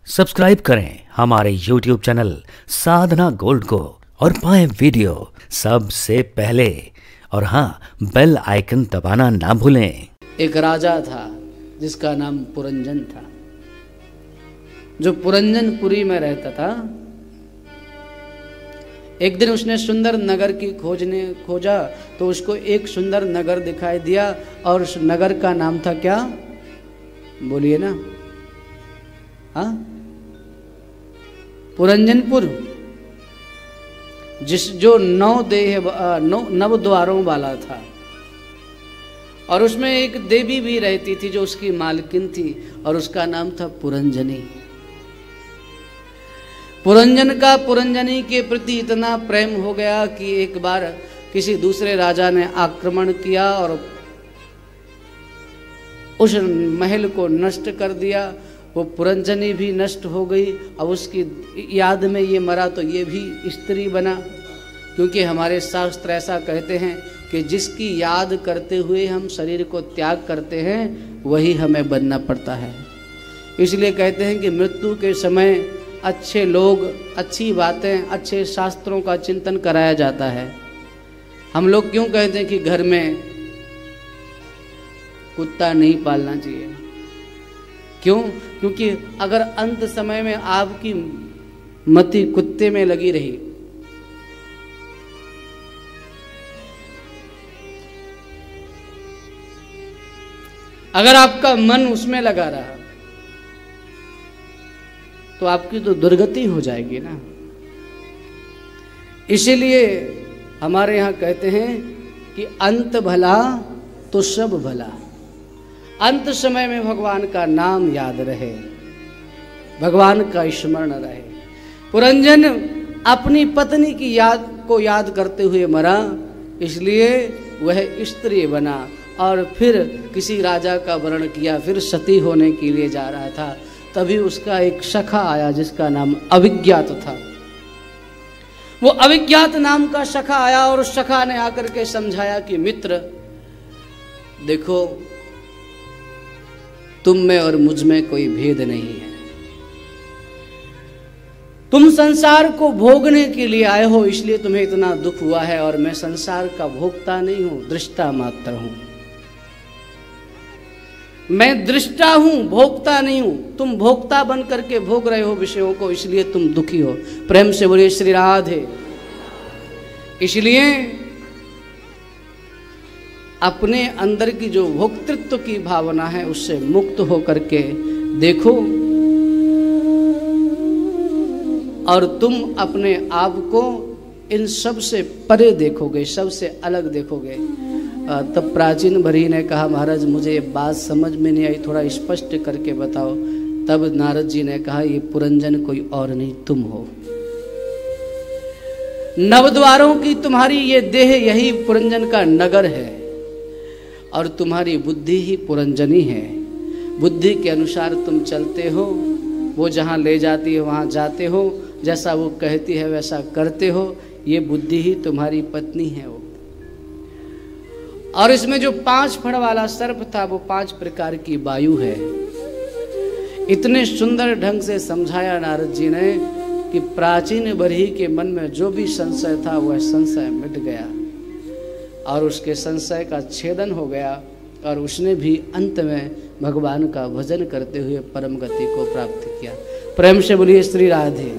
Subscribe करें हमारे YouTube channel साधना gold को और पाएं वीडियो सबसे पहले। और हाँ, बेल आइकन दबाना ना भूलें। एक राजा था जिसका नाम पुरंजन था, जो पुरंजनपुरी में रहता था। एक दिन उसने सुंदर नगर की खोजा तो उसको एक सुंदर नगर दिखाई दिया और उस नगर का नाम था क्या? बोलिए ना। हाँ, पुरंजनपुर, जो 9 द्वारों वाला था। और उसमें एक देवी भी रहती थी जो उसकी मालकिन थी और उसका नाम था पुरंजनी। पुरंजन का पुरंजनी के प्रति इतना प्रेम हो गया कि एक बार किसी दूसरे राजा ने आक्रमण किया और उस महल को नष्ट कर दिया। वो पुरंजनी भी नष्ट हो गई। अब उसकी याद में ये मरा तो ये भी स्त्री बना, क्योंकि हमारे शास्त्र ऐसा कहते हैं कि जिसकी याद करते हुए हम शरीर को त्याग करते हैं वही हमें बनना पड़ता है। इसलिए कहते हैं कि मृत्यु के समय अच्छे लोग, अच्छी बातें, अच्छे शास्त्रों का चिंतन कराया जाता है। हम लोग क्यों कहते हैं कि घर में कुत्ता नहीं पालना चाहिए? क्यों? क्योंकि अगर अंत समय में आपकी मति कुत्ते में लगी रही, अगर आपका मन उसमें लगा रहा तो आपकी तो दुर्गति हो जाएगी ना। इसीलिए हमारे यहाँ कहते हैं कि अंत भला तो सब भला। अंत समय में भगवान का नाम याद रहे, भगवान का स्मरण रहे। पुरंजन अपनी पत्नी की याद करते हुए मरा, इसलिए वह स्त्री बना और फिर किसी राजा का वर्ण किया, फिर सती होने के लिए जा रहा था। तभी उसका एक सखा आया जिसका नाम अविज्ञात था। वो अविज्ञात नाम का सखा आया और उस सखा ने आकर के समझाया कि मित्र देखो, तुम में और मुझ में कोई भेद नहीं है। तुम संसार को भोगने के लिए आए हो, इसलिए तुम्हें इतना दुख हुआ है, और मैं संसार का भोगता नहीं हूं, दृष्टा मात्र हूं। मैं दृष्टा हूं, भोगता नहीं हूं। तुम भोक्ता बन करके भोग रहे हो विषयों को, इसलिए तुम दुखी हो। प्रेम से बोलिए श्री राधे। इसलिए अपने अंदर की जो भोक्तृत्व की भावना है उससे मुक्त हो करके देखो, और तुम अपने आप को इन सब से परे देखोगे, सबसे अलग देखोगे। तब प्राचीन भरी ने कहा, महाराज मुझे ये बात समझ में नहीं आई, थोड़ा स्पष्ट करके बताओ। तब नारद जी ने कहा, ये पुरंजन कोई और नहीं, तुम हो। नवद्वारों की तुम्हारी ये देह यही पुरंजन का नगर है, और तुम्हारी बुद्धि ही पुरंजनी है। बुद्धि के अनुसार तुम चलते हो, वो जहाँ ले जाती है वहाँ जाते हो, जैसा वो कहती है वैसा करते हो। ये बुद्धि ही तुम्हारी पत्नी है वो। और इसमें जो 5 फण वाला सर्प था वो 5 प्रकार की वायु है। इतने सुंदर ढंग से समझाया नारद जी ने कि प्राचीन बरही के मन में जो भी संशय था वह संशय मिट गया और उसके संशय का छेदन हो गया, और उसने भी अंत में भगवान का भजन करते हुए परम गति को प्राप्त किया। प्रेम से बोलिए श्री राधे।